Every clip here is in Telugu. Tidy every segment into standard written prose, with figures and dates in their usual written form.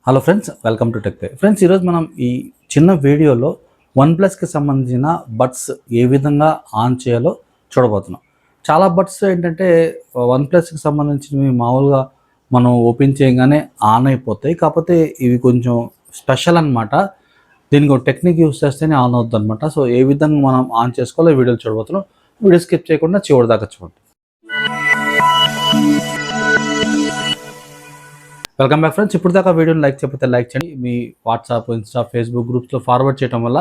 Hello friends, welcome to tech. Friends, ఈరోజు మనం ఈ చిన్న వీడియోలో వన్‌ప్లస్‌కి సంబంధించిన బడ్స్ ఏ విధంగా ఆన్ చేయాలో చూడబోతున్నాం. చాలా బడ్స్ ఏంటంటే వన్‌ప్లస్‌కి సంబంధించినవి మామూలుగా మనం ఓపెన్ చేయగానే ఆన్ అయిపోతాయి. కాకపోతే ఇవి కొంచెం స్పెషల్ అనమాట. దీనికి ఒక టెక్నిక్ యూస్ చేస్తేనే ఆన్ అవుద్దనమాట. సో ఏ విధంగా మనం ఆన్ చేసుకోవాలో ఈ వీడియోలో చూడబోతున్నాం. వీడియో స్కిప్ చేయకుండా చివరి దాకా చూడండి. Welcome back friends. ఇప్పుడు దాకా వీడియోని లైక్ చేయకపోతే లైక్ చేయండి. మీ వాట్సాప్, ఇన్స్టా, ఫేస్బుక్ గ్రూప్స్లో ఫార్వర్డ్ చేయడం వల్ల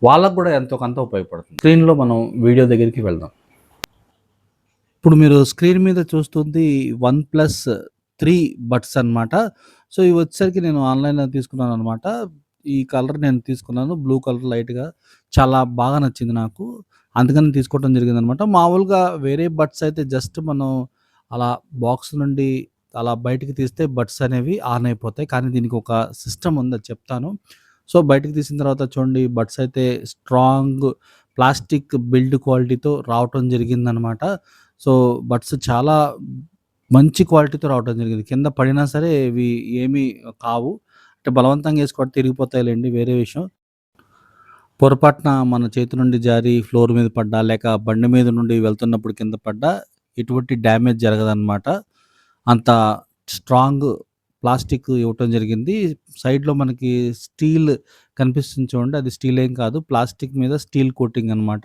వాళ్ళకు కూడా ఎంతో కొంత ఉపయోగపడుతుంది. స్క్రీన్లో మనం వీడియో దగ్గరికి వెళ్దాం. ఇప్పుడు మీరు స్క్రీన్ మీద చూస్తుంది OnePlus 3 బడ్స్ అనమాట. సో ఇవి వచ్చేసరికి నేను ఆన్లైన్లో తీసుకున్నాను అనమాట. ఈ కలర్ నేను తీసుకున్నాను, బ్లూ కలర్ లైట్గా చాలా బాగా నచ్చింది నాకు. అందుకని తీసుకోవడం జరిగిందనమాట. మామూలుగా వేరే బడ్స్ అయితే జస్ట్ మనం అలా బాక్స్ నుండి అలా బయటికి తీస్తే బడ్స్ అనేవి ఆన్ అయిపోతాయి. కానీ దీనికి ఒక సిస్టమ్ ఉంది, అది చెప్తాను. సో బయటికి తీసిన తర్వాత చూడండి, బడ్స్ అయితే స్ట్రాంగ్ ప్లాస్టిక్ బిల్డ్ క్వాలిటీతో రావటం జరిగిందనమాట. సో బడ్స్ చాలా మంచి క్వాలిటీతో రావటం జరిగింది. కింద పడినా సరే ఇవి ఏమీ కావు. అంటే బలవంతంగా ఏసుకోవడం తిరిగిపోతాయిలెండి, వేరే విషయం. పొరపాటున మన చేతి నుండి జారి ఫ్లోర్ మీద పడ్డా, లేక బండి మీద నుండి వెళ్తున్నప్పుడు కింద పడ్డా ఎటువంటి డ్యామేజ్ జరగదనమాట. అంత స్ట్రాంగ్ ప్లాస్టిక్ ఇవ్వటం జరిగింది. సైడ్‌లో మనకి స్టీల్ కనిపిస్తుంది చూడండి, అది స్టీల్ ఏం కాదు. ప్లాస్టిక్ మీద స్టీల్ కోటింగ్ అనమాట.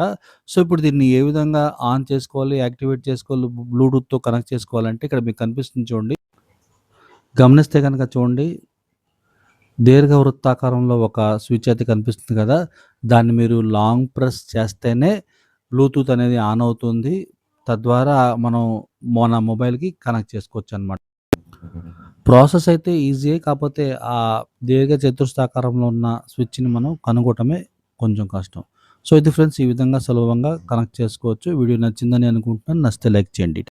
సో ఇప్పుడు దీన్ని ఏ విధంగా ఆన్ చేసుకోవాలి, యాక్టివేట్ చేసుకోవాలి, బ్లూటూత్‌తో కనెక్ట్ చేసుకోవాలంటే ఇక్కడ మీకు కనిపిస్తుంది చూడండి. గమనిస్తే గనక చూడండి, దీర్ఘవృత్తాకారంలో ఒక స్విచ్ అయితే కనిపిస్తుంది కదా! దాన్ని మీరు లాంగ్ ప్రెస్ చేస్తేనే బ్లూటూత్ అనేది ఆన్ అవుతుంది. తద్వారా మనం మన మొబైల్‌కి కనెక్ట్ చేసుకోవచ్చనమాట. ప్రాసెస్ అయితే ఈజీయే. కాపోతే ఆ దీర్ఘ చతురస్రాకారంలో ఉన్న స్విచ్‌ని మనం కనుగొనటమే కొంచెం కష్టం. సో ఇది ఫ్రెండ్స్, ఈ విధంగా సులభంగా కనెక్ట్ చేసుకోవచ్చు. వీడియో నచ్చిందని అనుకుంటున్నాను. నచ్చితే లైక్ చేయండి.